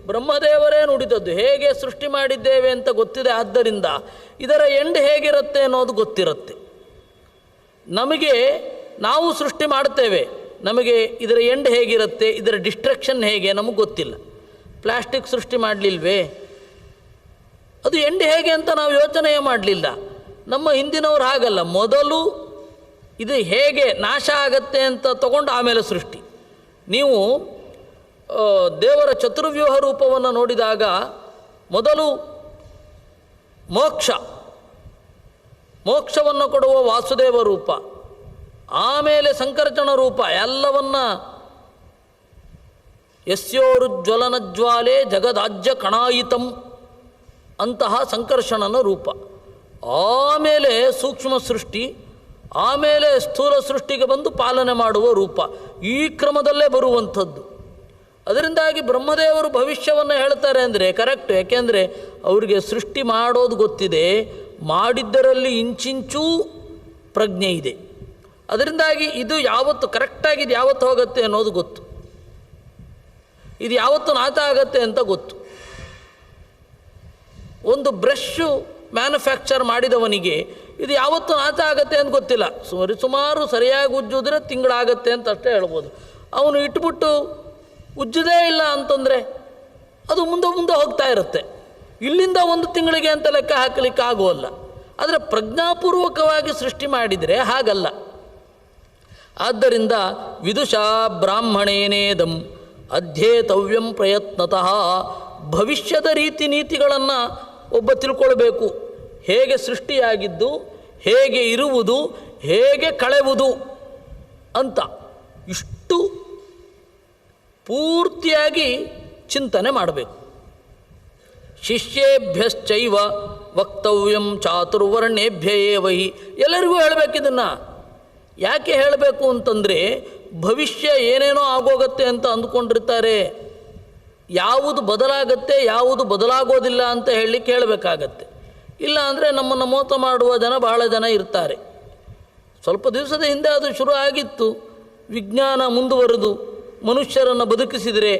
ಬ್ರಹ್ಮದೇವರೇ ನುಡಿದದ್ದು. ಹೇಗೆ ಸೃಷ್ಟಿ ಮಾಡಿದ್ದೇವೆ ಅಂತ ಗೊತ್ತಿದೆ, ಆದ್ದರಿಂದ ಇದರ ಎಂಡ್ ಹೇಗಿರುತ್ತೆ ಅನ್ನೋದು ಗೊತ್ತಿರುತ್ತೆ. ನಮಗೆ ನಾವು ಸೃಷ್ಟಿ ಮಾಡ್ತೇವೆ, ನಮಗೆ ಇದರ ಎಂಡ್ ಹೇಗಿರುತ್ತೆ, ಇದರ ಡಿಸ್ಟ್ರಕ್ಷನ್ ಹೇಗೆ ನಮಗೆ ಗೊತ್ತಿಲ್ಲ. ಪ್ಲಾಸ್ಟಿಕ್ ಸೃಷ್ಟಿ ಮಾಡಲಿಲ್ವೇ, ಅದು ಎಂಡ್ ಹೇಗೆ ಅಂತ ನಾವು ಯೋಚನೆ ಮಾಡಲಿಲ್ಲ. ನಮ್ಮ ಹಿಂದಿನವರು ಹಾಗಲ್ಲ, ಮೊದಲು ಇದು ಹೇಗೆ ನಾಶ ಆಗತ್ತೆ ಅಂತ ತಗೊಂಡು ಆಮೇಲೆ ಸೃಷ್ಟಿ. ನೀವು ದೇವರ ಚತುರ್ವ್ಯೂಹ ರೂಪವನ್ನು ನೋಡಿದಾಗ ಮೊದಲು ಮೋಕ್ಷವನ್ನು ಕೊಡುವ ವಾಸುದೇವ ರೂಪ, ಆಮೇಲೆ ಸಂಕರ್ಷಣ ರೂಪ, ಎಲ್ಲವನ್ನ ಯಸ್ಯೋರುಜ್ವಲನಜ್ವಾಲೆ ಜಗದಾಜ್ಯ ಕಣಾಯಿತಂ ಅಂತಹ ಸಂಕರ್ಷಣನ ರೂಪ, ಆಮೇಲೆ ಸೂಕ್ಷ್ಮ ಸೃಷ್ಟಿ, ಆಮೇಲೆ ಸ್ಥೂಲ ಸೃಷ್ಟಿಗೆ ಬಂದು ಪಾಲನೆ ಮಾಡುವ ರೂಪ, ಈ ಕ್ರಮದಲ್ಲೇ ಬರುವಂಥದ್ದು. ಅದರಿಂದಾಗಿ ಬ್ರಹ್ಮದೇವರು ಭವಿಷ್ಯವನ್ನು ಹೇಳ್ತಾರೆ ಅಂದರೆ ಕರೆಕ್ಟ್. ಯಾಕೆಂದರೆ ಅವರಿಗೆ ಸೃಷ್ಟಿ ಮಾಡೋದು ಗೊತ್ತಿದೆ, ಮಾಡಿದ್ದರಲ್ಲಿ ಇಂಚಿಂಚೂ ಪ್ರಜ್ಞೆ ಇದೆ. ಅದರಿಂದಾಗಿ ಇದು ಯಾವತ್ತು ಕರೆಕ್ಟಾಗಿ ಇದು ಯಾವತ್ತು ಹೋಗುತ್ತೆ ಅನ್ನೋದು ಗೊತ್ತು, ಇದು ಯಾವತ್ತು ನಾಶ ಆಗತ್ತೆ ಅಂತ ಗೊತ್ತು. ಒಂದು ಬ್ರಷ್ಷು ಮ್ಯಾನುಫ್ಯಾಕ್ಚರ್ ಮಾಡಿದವನಿಗೆ ಇದು ಯಾವತ್ತು ನಾಶ ಆಗತ್ತೆ ಅಂತ ಗೊತ್ತಿಲ್ಲ. ಸುಮಾರು ಸರಿಯಾಗಿ ಉಜ್ಜಿದ್ರೆ ತಿಂಗಳಾಗತ್ತೆ ಅಂತ ಅಷ್ಟೇ ಹೇಳ್ಬೋದು. ಅವನು ಇಟ್ಬಿಟ್ಟು ಉಜ್ಜದೇ ಇಲ್ಲ ಅಂತಂದರೆ ಅದು ಮುಂದೆ ಹೋಗ್ತಾ ಇರುತ್ತೆ. ಇಲ್ಲಿಂದ ಒಂದು ತಿಂಗಳಿಗೆ ಅಂತ ಲೆಕ್ಕ ಹಾಕಲಿಕ್ಕೆ ಆಗೋಲ್ಲ. ಆದರೆ ಪ್ರಜ್ಞಾಪೂರ್ವಕವಾಗಿ ಸೃಷ್ಟಿ ಮಾಡಿದರೆ ಹಾಗಲ್ಲ. ಆದ್ದರಿಂದ ವಿದುಷಾ ಬ್ರಾಹ್ಮಣೇನೇದಂ ಅಧ್ಯೇತವ್ಯಂ ಪ್ರಯತ್ನತಃ. ಭವಿಷ್ಯದ ರೀತಿ ನೀತಿಗಳನ್ನು ಒಬ್ಬ ತಿಳ್ಕೊಳ್ಬೇಕು. ಹೇಗೆ ಸೃಷ್ಟಿಯಾಗಿದ್ದು, ಹೇಗೆ ಇರುವುದು, ಹೇಗೆ ಕಳೆಯುವುದು ಅಂತ ಇಷ್ಟು ಪೂರ್ತಿಯಾಗಿ ಚಿಂತನೆ ಮಾಡಬೇಕು. ಶಿಷ್ಯೇಭ್ಯಶ್ಚೈವ ವಕ್ತವ್ಯಂ ಚಾತುರ್ವರ್ಣೇಭ್ಯ ಏವಹಿ. ಎಲ್ಲರಿಗೂ ಹೇಳಬೇಕಿದನ್ನು. ಯಾಕೆ ಹೇಳಬೇಕು ಅಂತಂದರೆ ಭವಿಷ್ಯ ಏನೇನೋ ಆಗೋಗತ್ತೆ ಅಂತ ಅಂದ್ಕೊಂಡಿರ್ತಾರೆ. ಯಾವುದು ಬದಲಾಗತ್ತೆ, ಯಾವುದು ಬದಲಾಗೋದಿಲ್ಲ ಅಂತ ಹೇಳಲಿಕ್ಕೆ ಹೇಳಬೇಕಾಗತ್ತೆ. ಇಲ್ಲ ಅಂದರೆ ನಮ್ಮನ್ನು ಮೋಸ ಮಾಡುವ ಜನ ಬಹಳ ಜನ ಇರ್ತಾರೆ. ಸ್ವಲ್ಪ ದಿವಸದ ಹಿಂದೆ ಅದು ಶುರು ಆಗಿತ್ತು. ವಿಜ್ಞಾನ ಮುಂದುವರೆದು ಮನುಷ್ಯರನ್ನು ಬದುಕಿಸಿದರೆ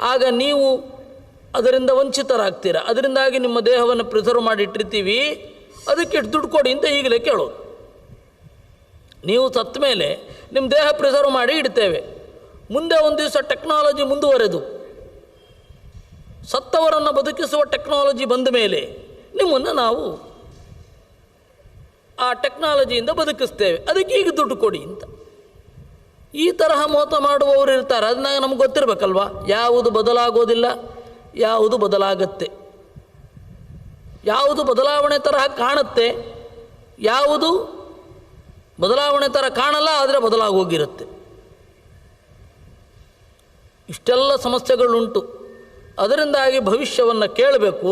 ಆಗ ನೀವು ಅದರಿಂದ ವಂಚಿತರಾಗ್ತೀರ. ಅದರಿಂದಾಗಿ ನಿಮ್ಮ ದೇಹವನ್ನು ಪ್ರಿಸರ್ವ್ ಮಾಡಿಟ್ಟಿರ್ತೀವಿ, ಅದಕ್ಕೆ ಎಷ್ಟು ದುಡ್ಡು ಕೊಡಿ ಅಂತ ಈಗಲೇ ಕೇಳೋದು. ನೀವು ಸತ್ತ ಮೇಲೆ ನಿಮ್ಮ ದೇಹ ಪ್ರಿಸರ್ವ್ ಮಾಡಿ ಇಡ್ತೇವೆ. ಮುಂದೆ ಒಂದು ದಿವಸ ಟೆಕ್ನಾಲಜಿ ಮುಂದುವರೆದು ಸತ್ತವರನ್ನು ಬದುಕಿಸುವ ಟೆಕ್ನಾಲಜಿ ಬಂದ ಮೇಲೆ ನಿಮ್ಮನ್ನು ನಾವು ಆ ಟೆಕ್ನಾಲಜಿಯಿಂದ ಬದುಕಿಸ್ತೇವೆ, ಅದಕ್ಕೆ ಈಗ ದುಡ್ಡು ಕೊಡಿ ಅಂತ. ಈ ತರಹ ಮೋಸ ಮಾಡುವವರು ಇರ್ತಾರೆ. ಅದನ್ನ ನಮ್ಗೆ ಗೊತ್ತಿರಬೇಕಲ್ವ, ಯಾವುದು ಬದಲಾಗೋದಿಲ್ಲ, ಯಾವುದು ಬದಲಾಗತ್ತೆ, ಯಾವುದು ಬದಲಾವಣೆ ತರಹ ಕಾಣುತ್ತೆ, ಯಾವುದು ಬದಲಾವಣೆ ಥರ ಕಾಣಲ್ಲ ಆದರೆ ಬದಲಾಗೋಗಿರುತ್ತೆ. ಇಷ್ಟೆಲ್ಲ ಸಮಸ್ಯೆಗಳುಂಟು. ಅದರಿಂದಾಗಿ ಭವಿಷ್ಯವನ್ನು ಕೇಳಬೇಕು,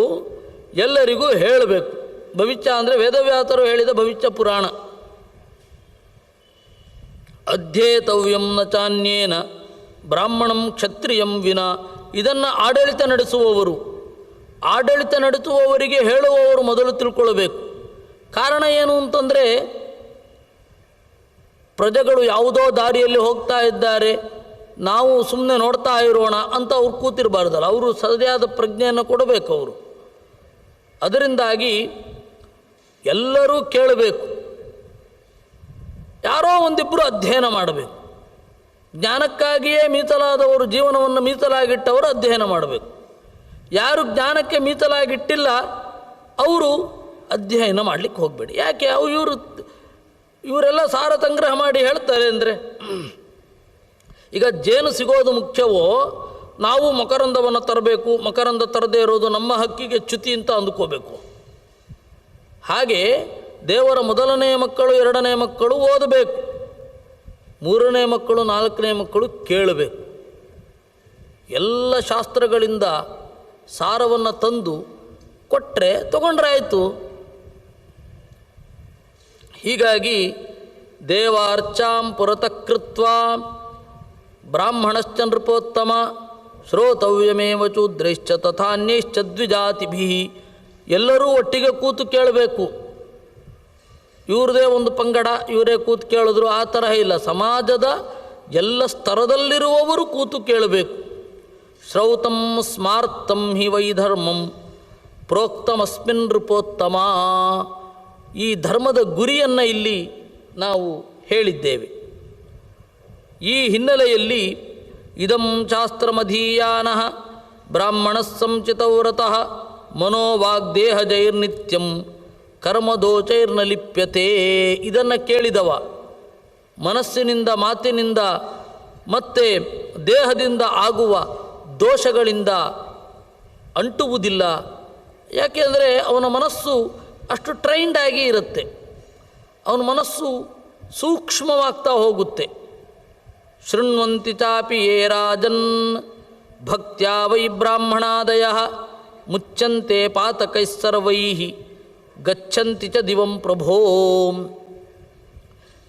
ಎಲ್ಲರಿಗೂ ಹೇಳಬೇಕು. ಭವಿಷ್ಯ ಅಂದರೆ ವೇದವ್ಯಾಸರು ಹೇಳಿದ ಭವಿಷ್ಯ ಪುರಾಣ. ಅಧ್ಯೇತವ್ಯಂ ನ ಚಾನ್ಯೇನ ಬ್ರಾಹ್ಮಣಂ ಕ್ಷತ್ರಿಯಂ ವಿನಾ. ಇದನ್ನು ಆಡಳಿತ ನಡೆಸುವವರಿಗೆ ಹೇಳುವವರು ಮೊದಲು ತಿಳ್ಕೊಳ್ಬೇಕು. ಕಾರಣ ಏನು ಅಂತಂದರೆ ಪ್ರಜೆಗಳು ಯಾವುದೋ ದಾರಿಯಲ್ಲಿ ಹೋಗ್ತಾ ಇದ್ದಾರೆ, ನಾವು ಸುಮ್ಮನೆ ನೋಡ್ತಾ ಇರೋಣ ಅಂತ ಅವ್ರು ಕೂತಿರಬಾರ್ದಲ್ಲ. ಅವರು ಸರಿಯಾದ ಪ್ರಜ್ಞೆಯನ್ನು ಕೊಡಬೇಕು ಅವರು. ಅದರಿಂದಾಗಿ ಎಲ್ಲರೂ ಕೇಳಬೇಕು. ಯಾರೋ ಒಂದಿಬ್ಬರು ಅಧ್ಯಯನ ಮಾಡಬೇಕು. ಜ್ಞಾನಕ್ಕಾಗಿಯೇ ಮೀಸಲಾದವರು, ಜೀವನವನ್ನು ಮೀಸಲಾಗಿಟ್ಟವರು ಅಧ್ಯಯನ ಮಾಡಬೇಕು. ಯಾರು ಜ್ಞಾನಕ್ಕೆ ಮೀಸಲಾಗಿಟ್ಟಿಲ್ಲ ಅವರು ಅಧ್ಯಯನ ಮಾಡಲಿಕ್ಕೆ ಹೋಗಬೇಡಿ. ಯಾಕೆ ಇವರೆಲ್ಲ ಸಾರ ಸಂಗ್ರಹ ಮಾಡಿ ಹೇಳ್ತಾರೆ ಅಂದರೆ, ಈಗ ಜೇನು ಸಿಗೋದು ಮುಖ್ಯವೋ, ನಾವು ಮಕರಂದವನ್ನು ತರಬೇಕು, ಮಕರಂದ ತರದೇ ಇರೋದು ನಮ್ಮ ಹಕ್ಕಿಗೆ ಚ್ಯುತಿ ಅಂತ ಅಂದ್ಕೋಬೇಕು. ಹಾಗೆ ದೇವರ ಮೊದಲನೆಯ ಮಕ್ಕಳು, ಎರಡನೇ ಮಕ್ಕಳು ಓದಬೇಕು, ಮೂರನೇ ಮಕ್ಕಳು, ನಾಲ್ಕನೇ ಮಕ್ಕಳು ಕೇಳಬೇಕು. ಎಲ್ಲ ಶಾಸ್ತ್ರಗಳಿಂದ ಸಾರವನ್ನು ತಂದು ಕೊಟ್ಟರೆ ತಗೊಂಡ್ರೆ ಆಯಿತು. ಹೀಗಾಗಿ ದೇವಾರ್ಚಾಂ ಪುರತಃ ಕೃತ್ವಾ ಬ್ರಾಹ್ಮಣಶ್ಚ ನೃಪೋತ್ತಮ ಶ್ರೋತವ್ಯಮೇವ ಚೂದ್ರೈಶ್ಚ ತಥಾನ್ಯೈಶ್ಚ ದ್ವಿಜಾತಿಭಿ. ಎಲ್ಲರೂ ಒಟ್ಟಿಗೆ ಕೂತು ಕೇಳಬೇಕು. ಇವ್ರದೇ ಒಂದು ಪಂಗಡ, ಇವರೇ ಕೂತು ಕೇಳಿದ್ರು ಆ ತರಹ ಇಲ್ಲ. ಸಮಾಜದ ಎಲ್ಲ ಸ್ತರದಲ್ಲಿರುವವರು ಕೂತು ಕೇಳಬೇಕು. ಶ್ರೌತಂ ಸ್ಮಾರ್ತಂ ಹಿ ವೈಧರ್ಮಂ ಪ್ರೋಕ್ತಮಸ್ಮಿನ್ ನೃಪೋತ್ತಮ. ಈ ಧರ್ಮದ ಗುರಿಯನ್ನು ಇಲ್ಲಿ ನಾವು ಹೇಳಿದ್ದೇವೆ. ಈ ಹಿನ್ನೆಲೆಯಲ್ಲಿ ಇದಂ ಶಾಸ್ತ್ರಮಧೀಯಾನಃ ಬ್ರಾಹ್ಮಣ ಸಂಚಿತವ್ರತಃ ಮನೋವಾಗ್ದೇಹಜೈರ್ನಿತ್ಯಂ ಕರ್ಮದೋಚೈರ್ನ ಲಿಪ್ಯತೆ. ಇದನ್ನು ಕೇಳಿದವ ಮನಸ್ಸಿನಿಂದ, ಮಾತಿನಿಂದ ಮತ್ತು ದೇಹದಿಂದ ಆಗುವ ದೋಷಗಳಿಂದ ಅಂಟುವುದಿಲ್ಲ. ಯಾಕೆಂದರೆ ಅವನ ಮನಸ್ಸು ಅಷ್ಟು ಟ್ರೈನ್ಡ್ ಆಗಿ ಇರುತ್ತೆ. ಅವನ ಮನಸ್ಸು ಸೂಕ್ಷ್ಮವಾಗ್ತಾ ಹೋಗುತ್ತೆ. ಶೃಣ್ವಂತಿ ಚಾಪಿ ಯೇ ರಾಜನ್ ಭಕ್ತ್ಯಾ ವೈ ಬ್ರಾಹ್ಮಣಾದಯ ಮುಚ್ಚಂತೆ ಪಾತಕೈಸ್ಸರ್ವೈಃ ಗಚ್ಚಂತಿ ಚ ದಿವಂ ಪ್ರಭೋ.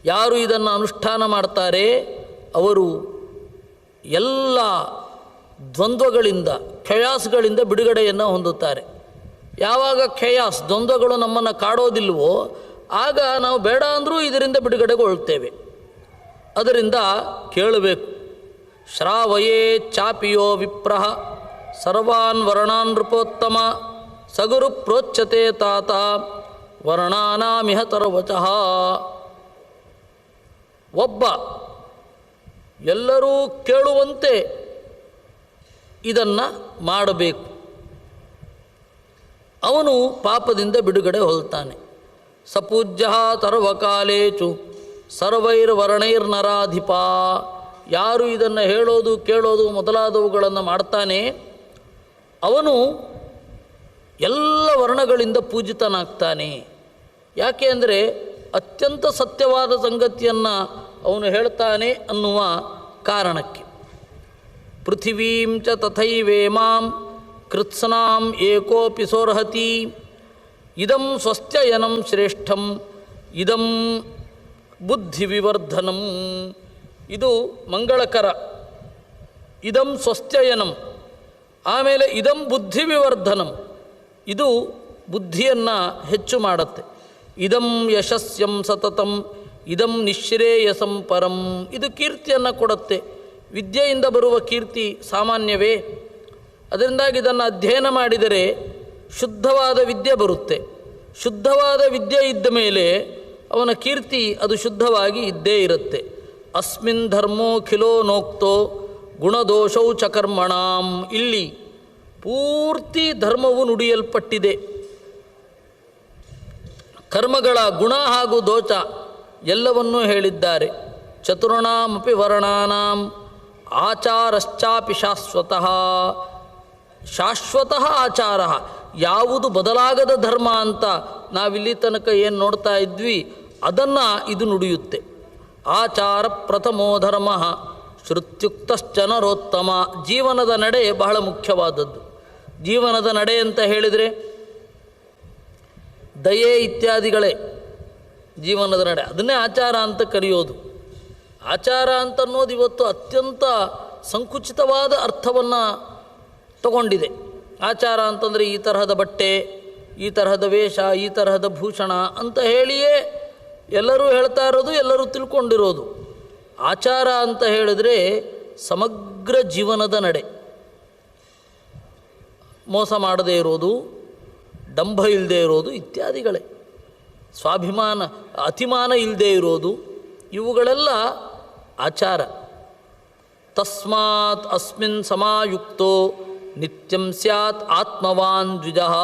ಯಾರು ಇದನ್ನು ಅನುಷ್ಠಾನ ಮಾಡ್ತಾರೆ ಅವರು ಎಲ್ಲ ದ್ವಂದ್ವಗಳಿಂದ, ಖಯಾಸ್ಗಳಿಂದ ಬಿಡುಗಡೆಯನ್ನು ಹೊಂದುತ್ತಾರೆ. ಯಾವಾಗ ಖಯಾಸ್, ದ್ವಂದ್ವಗಳು ನಮ್ಮನ್ನು ಕಾಡೋದಿಲ್ವೋ ಆಗ ನಾವು ಬೇಡ ಅಂದರೂ ಇದರಿಂದ ಬಿಡುಗಡೆಗೊಳ್ತೇವೆ. ಅದರಿಂದ ಕೇಳಬೇಕು. ಶ್ರಾವಯೇ ಚಾಪಿಯೋ ವಿಪ್ರಃ ಸರ್ವಾನ್ ವರ್ಣಾನ್ ನೃಪೋತ್ತಮ ಸಗುರು ಪ್ರೋಚ್ಯತೆ ತಾತ ವರ್ಣಾನಾಮಿಹ ತರವಚಃ. ಒಬ್ಬ ಎಲ್ಲರೂ ಕೇಳುವಂತೆ ಇದನ್ನು ಮಾಡಬೇಕು. ಅವನು ಪಾಪದಿಂದ ಬಿಡುಗಡೆ ಹೊಲ್ತಾನೆ. ಸಪೂಜ್ಯ ತರ್ವಕಾಲೇಚು ಸರ್ವೈರ್ವರ್ಣೈರ್ನರಾಧಿಪ. ಯಾರು ಇದನ್ನು ಹೇಳೋದು, ಕೇಳೋದು ಮೊದಲಾದವುಗಳನ್ನು ಮಾಡ್ತಾನೆ ಅವನು ಎಲ್ಲ ವರ್ಣಗಳಿಂದ ಪೂಜಿತನಾಗ್ತಾನೆ. ಯಾಕೆ ಅಂದರೆ ಅತ್ಯಂತ ಸತ್ಯವಾದ ಸಂಗತಿಯನ್ನು ಅವನು ಹೇಳ್ತಾನೆ ಅನ್ನುವ ಕಾರಣಕ್ಕೆ. ಪೃಥಿವೀಂ ಚ ತಥೈವೇಮಾಂ ಕೃತ್ಸ್ನಾಂ ಏಕೋಪಿ ಸೋರ್ಹತಿ ಇದಂ ಸ್ವಸ್ಥಯನಂ ಶ್ರೇಷ್ಠಂ ಇದಂ ಬುದ್ಧಿವಿವರ್ಧನಂ. ಇದು ಮಂಗಳಕರ. ಇದಂ ಸ್ವಸ್ಥಯನಂ, ಆಮೇಲೆ ಇದಂ ಬುದ್ಧಿವಿವರ್ಧನಂ, ಇದು ಬುದ್ಧಿಯನ್ನು ಹೆಚ್ಚು ಮಾಡುತ್ತೆ. ಇದಂ ಯಶಸ್ಯಂ ಸತತಂ ಇದಂ ನಿಶ್ರೇಯಸಂ ಪರಂ, ಇದು ಕೀರ್ತಿಯನ್ನು ಕೊಡುತ್ತೆ. ವಿದ್ಯೆಯಿಂದ ಬರುವ ಕೀರ್ತಿ ಸಾಮಾನ್ಯವೇ? ಅದರಿಂದಾಗಿ ಇದನ್ನು ಅಧ್ಯಯನ ಮಾಡಿದರೆ ಶುದ್ಧವಾದ ವಿದ್ಯೆ ಬರುತ್ತೆ. ಶುದ್ಧವಾದ ವಿದ್ಯೆ ಇದ್ದ ಮೇಲೆ ಅವನ ಕೀರ್ತಿ ಅದು ಶುದ್ಧವಾಗಿ ಇದ್ದೇ ಇರುತ್ತೆ. ಅಸ್ಮಿನ್ ಧರ್ಮೋ ಖಿಲೋ ನೋಕ್ತೋ ಗುಣದೋಷೌ ಚ ಕರ್ಮಣಾಂ. ಇಲ್ಲಿ ಪೂರ್ತಿ ಧರ್ಮವು ನುಡಿಯಲ್ಪಟ್ಟಿದೆ. ಕರ್ಮಗಳ ಗುಣ ಹಾಗೂ ದೋಷ ಎಲ್ಲವನ್ನೂ ಹೇಳಿದ್ದಾರೆ. ಚತುರ್ಣಾಮಪಿ ವರ್ಣಾನಾಂ ಆಚಾರಶ್ಚಾಪಿ ಶಾಶ್ವತಃ. ಶಾಶ್ವತಃ ಆಚಾರ, ಯಾವುದು ಬದಲಾಗದ ಧರ್ಮ ಅಂತ ನಾವಿಲ್ಲಿ ತನಕ ಏನು ನೋಡ್ತಾ ಇದ್ವಿ ಅದನ್ನು ಇದು ನುಡಿಯುತ್ತೆ. ಆಚಾರ ಪ್ರಥಮೋ ಧರ್ಮ ಶ್ರುತ್ಯುಕ್ತಶ್ಚನರೋತ್ತಮ. ಜೀವನದ ನಡೆ ಬಹಳ ಮುಖ್ಯವಾದದ್ದು. ಜೀವನದ ನಡೆ ಅಂತ ಹೇಳಿದರೆ ದಯೆ ಇತ್ಯಾದಿಗಳೇ ಜೀವನದ ನಡೆ. ಅದನ್ನೇ ಆಚಾರ ಅಂತ ಕರೆಯೋದು. ಆಚಾರ ಅಂತ ಅನ್ನೋದು ಇವತ್ತು ಅತ್ಯಂತ ಸಂಕುಚಿತವಾದ ಅರ್ಥವನ್ನು ತಗೊಂಡಿದೆ. ಆಚಾರ ಅಂತಂದರೆ ಈ ತರಹದ ಬಟ್ಟೆ, ಈ ತರಹದ ವೇಷ, ಈ ತರಹದ ಭೂಷಣ ಅಂತ ಹೇಳಿಯೇ ಎಲ್ಲರೂ ಹೇಳ್ತಾ ಇರೋದು, ಎಲ್ಲರೂ ತಿಳ್ಕೊಂಡಿರೋದು. ಆಚಾರ ಅಂತ ಹೇಳಿದರೆ ಸಮಗ್ರ ಜೀವನದ ನಡೆ. ಮೋಸ ಮಾಡದೇ ಇರೋದು, ಡಂಭ ಇಲ್ಲದೆ ಇರೋದು ಇತ್ಯಾದಿಗಳೇ. ಸ್ವಾಭಿಮಾನ, ಅತಿಮಾನ ಇಲ್ಲದೆ ಇರೋದು, ಇವುಗಳೆಲ್ಲ ಆಚಾರ. ತಸ್ಮಾತ್ ಅಸ್ಮಿನ್ ಸಮಾಯುಕ್ತೋ ನಿತ್ಯಂ ಸ್ಯಾತ್ ಆತ್ಮವಾನ್ ದ್ವಿಜಃ.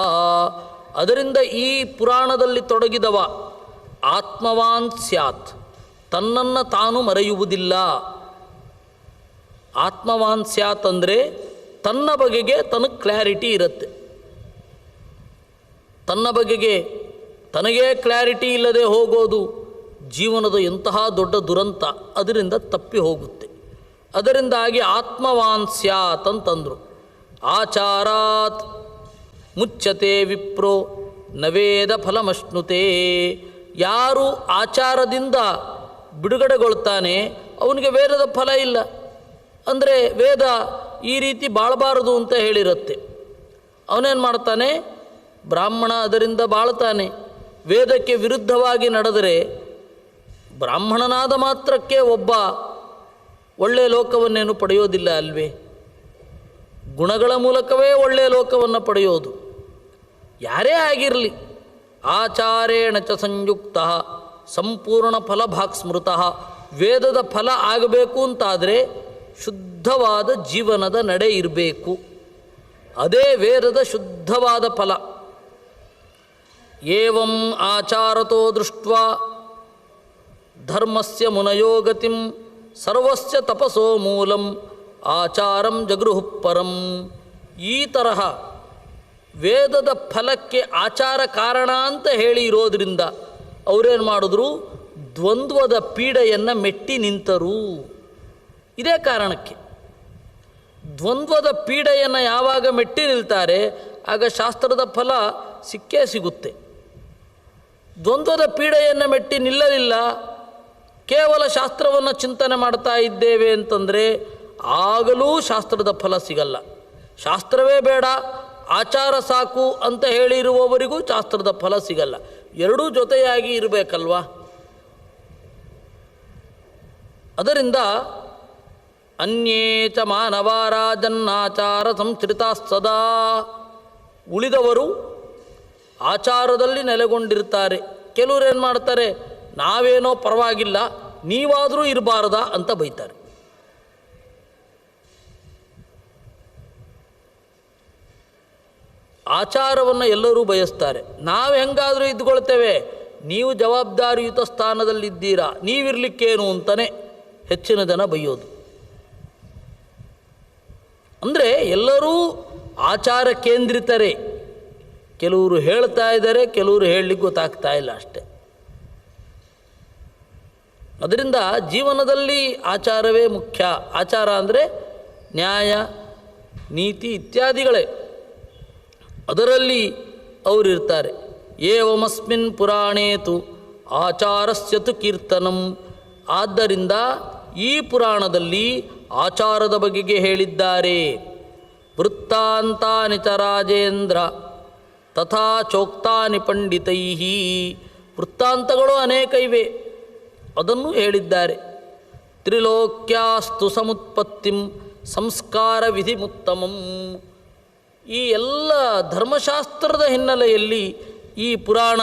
ಅದರಿಂದ ಈ ಪುರಾಣದಲ್ಲಿ ತೊಡಗಿದವ ಆತ್ಮವಾನ್ ಸ್ಯಾತ್, ತನ್ನನ್ನು ತಾನು ಮರೆಯುವುದಿಲ್ಲ. ಆತ್ಮವಾನ್ ಸ್ಯಾತ್ ಅಂದರೆ ತನ್ನ ಬಗೆಗೆ ತನಗೆ ಕ್ಲಾರಿಟಿ ಇರುತ್ತೆ. ತನ್ನ ಬಗೆಗೆ ತನಗೇ ಕ್ಲಾರಿಟಿ ಇಲ್ಲದೆ ಹೋಗೋದು ಜೀವನದ ಎಂತಹ ದೊಡ್ಡ ದುರಂತ. ಅದರಿಂದ ತಪ್ಪಿ ಹೋಗುತ್ತೆ. ಅದರಿಂದಾಗಿ ಆತ್ಮವಾನ್ ಸ್ಯಾತ್ ಅಂತಂದರು. ಆಚಾರಾತ್ ಮುಚ್ಚತೆ ವಿಪ್ರೋ ನವೇದ ಫಲಮಶ್ನುತೆ. ಯಾರು ಆಚಾರದಿಂದ ಬಿಡುಗಡೆಗೊಳ್ತಾನೆ ಅವನಿಗೆ ವೇದದ ಫಲ ಇಲ್ಲ. ಅಂದರೆ ವೇದ ಈ ರೀತಿ ಬಾಳಬಾರದು ಅಂತ ಹೇಳಿರುತ್ತೆ. ಅವನೇನು ಮಾಡ್ತಾನೆ? ಬ್ರಾಹ್ಮಣ ಅದರಿಂದ ಬಾಳ್ತಾನೆ. ವೇದಕ್ಕೆ ವಿರುದ್ಧವಾಗಿ ನಡೆದರೆ ಬ್ರಾಹ್ಮಣನಾದ ಮಾತ್ರಕ್ಕೆ ಒಬ್ಬ ಒಳ್ಳೆಯ ಲೋಕವನ್ನೇನು ಪಡೆಯೋದಿಲ್ಲ ಅಲ್ವೇ? ಗುಣಗಳ ಮೂಲಕವೇ ಒಳ್ಳೆಯ ಲೋಕವನ್ನು ಪಡೆಯೋದು. ಯಾರೇ ಆಗಿರಲಿ, ಆಚಾರೇಣ ಚ ಸಂಯುಕ್ತ ಸಂಪೂರ್ಣ ಫಲಭಾಕ್ ಸ್ಮೃತಃ. ವೇದದ ಫಲ ಆಗಬೇಕು ಅಂತಾದರೆ ಶುದ್ಧವಾದ ಜೀವನದ ನಡೆ ಇರಬೇಕು. ಅದೇ ವೇದದ ಶುದ್ಧವಾದ ಫಲ. ಏವಂ ಆಚಾರತೋ ದೃಷ್ಟ್ವಾ ಧರ್ಮಸ್ಯ ಮುನಯೋ ಗತಿಂ ಸರ್ವಸ್ಯ ತಪಸೋ ಮೂಲಂ ಆಚಾರಂ ಜಗೃಹು ಪರಂ. ಈ ತರಹ ವೇದದ ಫಲಕ್ಕೆ ಆಚಾರ ಕಾರಣ ಅಂತ ಹೇಳಿ ಇರೋದರಿಂದ ಅವರೇನು ಮಾಡಿದ್ರು, ದ್ವಂದ್ವದ ಪೀಡೆಯನ್ನು ಮೆಟ್ಟಿ ನಿಂತರು. ಇದೇ ಕಾರಣಕ್ಕೆ ದ್ವಂದ್ವದ ಪೀಡೆಯನ್ನು ಯಾವಾಗ ಮೆಟ್ಟಿ ನಿಲ್ತಾರೆ ಆಗ ಶಾಸ್ತ್ರದ ಫಲ ಸಿಕ್ಕೇ ಸಿಗುತ್ತೆ. ದ್ವಂದ್ವದ ಪೀಡೆಯನ್ನು ಮೆಟ್ಟಿ ನಿಲ್ಲಲಿಲ್ಲ, ಕೇವಲ ಶಾಸ್ತ್ರವನ್ನು ಚಿಂತನೆ ಮಾಡ್ತಾ ಇದ್ದೇವೆ ಅಂತಂದರೆ ಆಗಲೂ ಶಾಸ್ತ್ರದ ಫಲ ಸಿಗಲ್ಲ. ಶಾಸ್ತ್ರವೇ ಬೇಡ, ಆಚಾರ ಸಾಕು ಅಂತ ಹೇಳಿರುವವರಿಗೂ ಶಾಸ್ತ್ರದ ಫಲ ಸಿಗಲ್ಲ. ಎರಡೂ ಜೊತೆಯಾಗಿ ಇರಬೇಕಲ್ವಾ. ಅದರಿಂದ ಅನ್ಯೇ ಚ ಮಾನವಾರಾಜನ್ನಾಚಾರ ಸಂಶ್ರಿತಾ ಸದಾ. ಉಳಿದವರು ಆಚಾರದಲ್ಲಿ ನೆಲೆಗೊಂಡಿರ್ತಾರೆ. ಕೆಲವರು ಏನು ಮಾಡ್ತಾರೆ, ನಾವೇನೋ ಪರವಾಗಿಲ್ಲ, ನೀವಾದರೂ ಇರಬಾರ್ದಾ ಅಂತ ಬೈತಾರೆ. ಆಚಾರವನ್ನು ಎಲ್ಲರೂ ಬಯಸ್ತಾರೆ. ನಾವು ಹೆಂಗಾದರೂ ಇದ್ಕೊಳ್ತೇವೆ, ನೀವು ಜವಾಬ್ದಾರಿಯುತ ಸ್ಥಾನದಲ್ಲಿದ್ದೀರಾ, ನೀವಿರಲಿಕ್ಕೇನು ಅಂತಲೇ ಹೆಚ್ಚಿನ ಜನ ಬೈಯೋದು. ಅಂದರೆ ಎಲ್ಲರೂ ಆಚಾರ ಕೇಂದ್ರಿತರೇ. ಕೆಲವರು ಹೇಳ್ತಾ ಇದ್ದಾರೆ, ಕೆಲವರು ಹೇಳಲಿಕ್ಕೆ ಗೊತ್ತಾಗ್ತಾ ಇಲ್ಲ ಅಷ್ಟೆ. ಅದರಿಂದ ಜೀವನದಲ್ಲಿ ಆಚಾರವೇ ಮುಖ್ಯ. ಆಚಾರ ಅಂದರೆ ನ್ಯಾಯ, ನೀತಿ ಇತ್ಯಾದಿಗಳೇ. ಅದರಲ್ಲಿ ಅವರಿರ್ತಾರೆ. ಏವಮಸ್ಮಿನ್ ಪುರಾಣೇತು ಆಚಾರಸ್ಯತು ಕೀರ್ತನಂ. ಆದ್ದರಿಂದ ಈ ಪುರಾಣದಲ್ಲಿ ಆಚಾರದ ಬಗೆಗೆ ಹೇಳಿದ್ದಾರೆ. ವೃತ್ತಾಂತಾನಿ ಚ ರಾಜೇಂದ್ರ ತಥಾ ಚೋಕ್ತಾನಿ ಪಂಡಿತೈ. ವೃತ್ತಾಂತಗಳು ಅನೇಕ ಇವೆ, ಅದನ್ನು ಹೇಳಿದ್ದಾರೆ. ತ್ರಿಲೋಕ್ಯಾಸ್ತು ಸಮುತ್ಪತ್ತಿಂ ಸಂಸ್ಕಾರ ವಿಧಿಮುತ್ತಮಂ. ಈ ಎಲ್ಲ ಧರ್ಮಶಾಸ್ತ್ರದ ಹಿನ್ನೆಲೆಯಲ್ಲಿ ಈ ಪುರಾಣ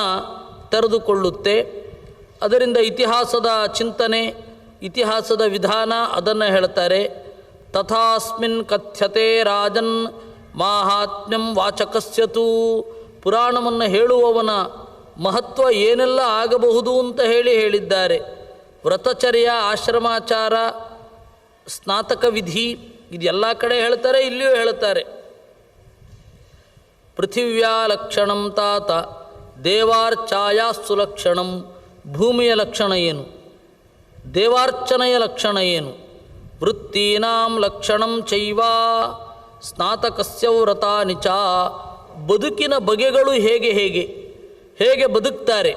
ತೆರೆದುಕೊಳ್ಳುತ್ತೆ. ಅದರಿಂದ ಇತಿಹಾಸದ ಚಿಂತನೆ, ಇತಿಹಾಸದ ವಿಧಾನ ಅದನ್ನು ಹೇಳ್ತಾರೆ. ತಥಾಸ್ಮಿನ್ ಕಥ್ಯತೆ ರಾಜನ್ ಮಾಹಾತ್ಮ್ಯಂ ವಾಚಕಸ್ಯತು. ಪುರಾಣವನ್ನು ಹೇಳುವವನ ಮಹತ್ವ ಏನೆಲ್ಲ ಆಗಬಹುದು ಅಂತ ಹೇಳಿದ್ದಾರೆ. ವ್ರತಚರ್ಯ, ಆಶ್ರಮಾಚಾರ, ಸ್ನಾತಕ ವಿಧಿ ಇದೆಲ್ಲ ಕಡೆ ಹೇಳ್ತಾರೆ, ಇಲ್ಲಿಯೂ ಹೇಳ್ತಾರೆ. ಪೃಥಿವ್ಯಾ ಲಕ್ಷಣಂ ತಾತ ದೇವಾರ್ಚಾಯಾಸ್ಸು ಲಕ್ಷಣಂ. ಭೂಮಿಯ ಲಕ್ಷಣ ಏನು, ದೇವಾರ್ಚನೆಯ ಲಕ್ಷಣ ಏನು. ವೃತ್ತೀನಾಂ ಲಕ್ಷಣಂ ಚೈವ ಸ್ನಾತಕಸ್ಯ ವ್ರತಾನಿ ಚ. ಬದುಕಿನ ಬಗೆಗಳು ಹೇಗೆ ಬದುಕ್ತಾರೆ.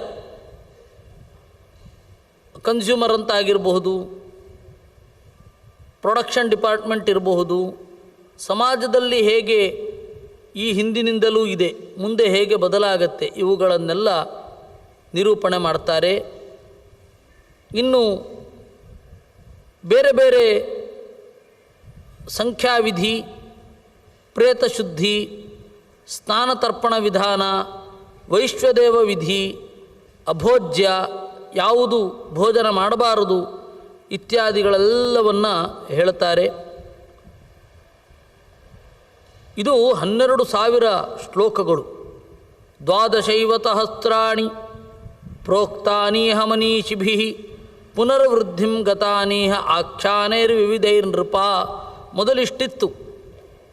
ಕನ್ಸ್ಯೂಮರ್ ಅಂತ ಆಗಿರಬಹುದು, ಪ್ರೊಡಕ್ಷನ್ ಡಿಪಾರ್ಟ್ಮೆಂಟ್ ಇರಬಹುದು. ಸಮಾಜದಲ್ಲಿ ಹೇಗೆ ಈ ಹಿಂದಿನಿಂದಲೂ ಇದೆ, ಮುಂದೆ ಹೇಗೆ ಬದಲಾಗತ್ತೆ, ಇವುಗಳನ್ನೆಲ್ಲ ನಿರೂಪಣೆ ಮಾಡ್ತಾರೆ. ಇನ್ನು ಬೇರೆ ಬೇರೆ ಸಂಖ್ಯಾವಿಧಿ, ಪ್ರೇತಶುದ್ಧಿ, ಸ್ನಾನತರ್ಪಣ ವಿಧಾನ, ವೈಶ್ವದೇವ ವಿಧಿ, ಅಭೋಜ್ಯ, ಯಾವುದು ಭೋಜನ ಮಾಡಬಾರದು ಇತ್ಯಾದಿಗಳೆಲ್ಲವನ್ನು ಹೇಳ್ತಾರೆ. ಇದು 12,000 ಶ್ಲೋಕಗಳು. ದ್ವಾದಶೈವ ಸಹಸ್ರಾಣಿ ಪ್ರೋಕ್ತಾನೀಹ ಮನೀಷಿಭಿಃ ಪುನರ್ವೃದ್ಧಿಂ ಗತಾನೀಹ ಆಖ್ಯಾನೈರ್ವಿವಿಧೈರ್ನೃಪ. ಮೊದಲಿಷ್ಟಿತ್ತು.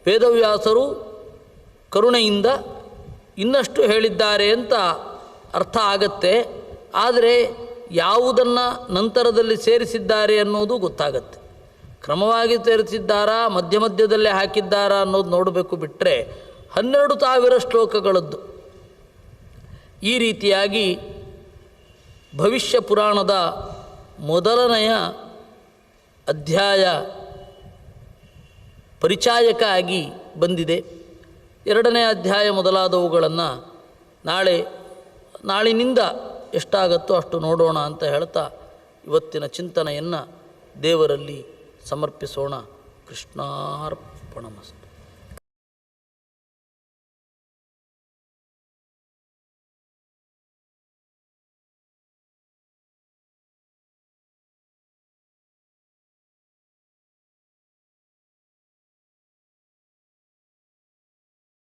ವೇದವ್ಯಾಸರು ಕರುಣೆಯಿಂದ ಇನ್ನಷ್ಟು ಹೇಳಿದ್ದಾರೆ ಅಂತ ಅರ್ಥ ಆಗತ್ತೆ. ಆದರೆ ಯಾವುದನ್ನು ನಂತರದಲ್ಲಿ ಸೇರಿಸಿದ್ದಾರೆ ಅನ್ನೋದು ಗೊತ್ತಾಗತ್ತೆ. ಕ್ರಮವಾಗಿ ಸೇರಿಸಿದ್ದಾರಾ, ಮಧ್ಯದಲ್ಲೇ ಹಾಕಿದ್ದಾರಾ ಅನ್ನೋದು ನೋಡಬೇಕು. ಬಿಟ್ಟರೆ 12,000 ಶ್ಲೋಕಗಳದ್ದು. ಈ ರೀತಿಯಾಗಿ ಭವಿಷ್ಯ ಪುರಾಣದ ಮೊದಲನೆಯ ಅಧ್ಯಾಯ ಪರಿಚಾಯಕ ಆಗಿ ಬಂದಿದೆ. ಎರಡನೇ ಅಧ್ಯಾಯ ಮೊದಲಾದವುಗಳನ್ನು ನಾಳಿನಿಂದ ಎಷ್ಟಾಗತ್ತೋ ಅಷ್ಟು ನೋಡೋಣ ಅಂತ ಹೇಳ್ತಾ ಇವತ್ತಿನ ಚಿಂತನೆಯನ್ನು ದೇವರಲ್ಲಿ ಸಮರ್ಪಿಸೋಣ. ಕೃಷ್ಣಾರ್ಪಣಮಸ್ತು.